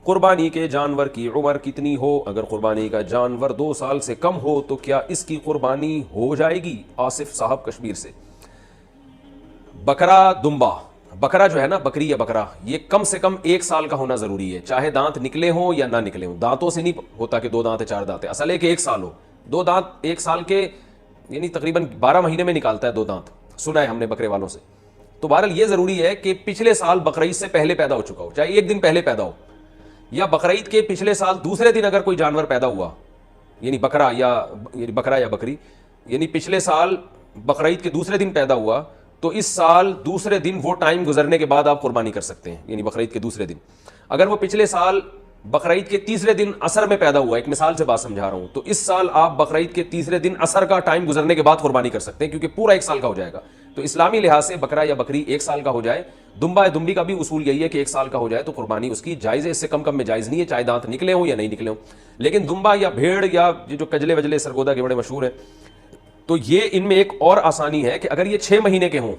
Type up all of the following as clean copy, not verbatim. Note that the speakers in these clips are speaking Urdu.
قربانی کے جانور کی عمر کتنی ہو؟ اگر قربانی کا جانور 2 سال سے کم ہو تو کیا اس کی قربانی ہو جائے گی؟ آصف صاحب کشمیر سے۔ بکرا دمبا، بکرا جو ہے نا، بکری یا بکرا، یہ کم سے کم 1 سال کا ہونا ضروری ہے، چاہے دانت نکلے ہوں یا نہ نکلے ہوں۔ دانتوں سے نہیں ہوتا کہ 2 دانت ہے 4 دانت ہے، اصل ہے کہ 1 سال ہو۔ 2 دانت 1 سال کے یعنی تقریباً 12 مہینے میں نکالتا ہے 2 دانت، سنا ہے ہم نے بکرے والوں سے۔ تو بہرحال یہ ضروری ہے کہ پچھلے سال بقرعید سے پہلے پیدا ہو چکا ہو، چاہے 1 دن پہلے پیدا ہو، یا بقرعید کے پچھلے سال دوسرے دن اگر کوئی جانور پیدا ہوا، یعنی بکرا یا بکری، یعنی پچھلے سال بقرعید کے دوسرے دن پیدا ہوا تو اس سال دوسرے دن وہ ٹائم گزرنے کے بعد آپ قربانی کر سکتے ہیں، یعنی بقرعید کے دوسرے دن۔ اگر وہ پچھلے سال بقرعید کے تیسرے دن عصر میں پیدا ہوا، ایک مثال سے بات سمجھا رہا ہوں، تو اس سال آپ بقرعید کے تیسرے دن عصر کا ٹائم گزرنے کے بعد قربانی کر سکتے ہیں، کیونکہ پورا 1 سال کا ہو جائے گا۔ تو اسلامی لحاظ سے بکرا یا بکری 1 سال کا ہو جائے، دمبا یا دمبی کا بھی اصول یہی ہے کہ 1 سال کا ہو جائے تو قربانی اس کی جائز ہے، اس سے کم میں جائز نہیں ہے، چاہے دانت نکلے ہوں یا نہیں نکلے ہوں۔ لیکن دمبا یا بھیڑ یا جو کجلے وجلے سرگودا کے بڑے مشہور ہیں، تو یہ ان میں ایک اور آسانی ہے کہ اگر یہ 6 مہینے کے ہوں،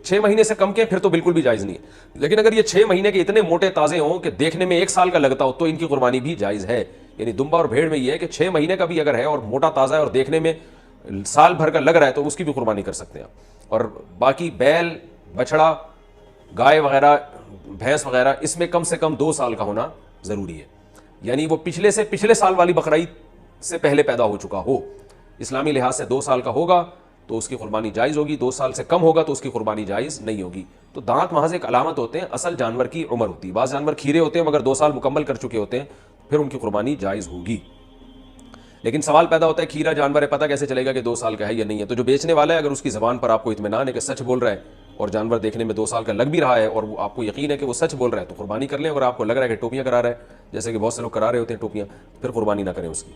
6 مہینے سے کم کے، پھر تو بالکل بھی جائز نہیں ہے۔ لیکن اگر یہ 6 مہینے کے اتنے موٹے تازے ہوں کہ دیکھنے میں 1 سال کا لگتا ہو تو ان کی قربانی بھی جائز ہے۔ یعنی دمبا اور بھیڑ میں یہ ہے کہ 6 مہینے کا بھی اگر ہے اور موٹا تازہ ہے اور دیکھنے میں سال بھر کا لگ رہا ہے تو اس کی بھی قربانی کر سکتے ہیں۔ اور باقی بیل، بچڑا، گائے وغیرہ، بھینس وغیرہ، اس میں کم سے کم 2 سال کا ہونا ضروری ہے، یعنی وہ پچھلے سال والی بقرعید سے پہلے پیدا ہو چکا ہو۔ اسلامی لحاظ سے 2 سال کا ہوگا تو اس کی قربانی جائز ہوگی، 2 سال سے کم ہوگا تو اس کی قربانی جائز نہیں ہوگی۔ تو دانت محض ایک علامت ہوتے ہیں، اصل جانور کی عمر ہوتی ہے۔ بعض جانور کھیرے ہوتے ہیں مگر 2 سال مکمل کر چکے ہوتے ہیں، پھر ان کی قربانی جائز ہوگی۔ لیکن سوال پیدا ہوتا ہے کھیرا جانور ہے، پتہ کیسے چلے گا کہ 2 سال کا ہے یا نہیں ہے؟ تو جو بیچنے والا ہے اگر اس کی زبان پر آپ کو اطمینان ہے کہ سچ بول رہا ہے اور جانور دیکھنے میں 2 سال کا لگ بھی رہا ہے اور وہ آپ کو یقین ہے کہ وہ سچ بول رہا ہے تو قربانی کر لیں۔ اگر آپ کو لگ رہا ہے کہ ٹوپیاں کرا رہا ہے، جیسے کہ بہت سے لوگ کرا رہے ہوتے ہیں ٹوپیاں، پھر قربانی نہ کریں اس کی۔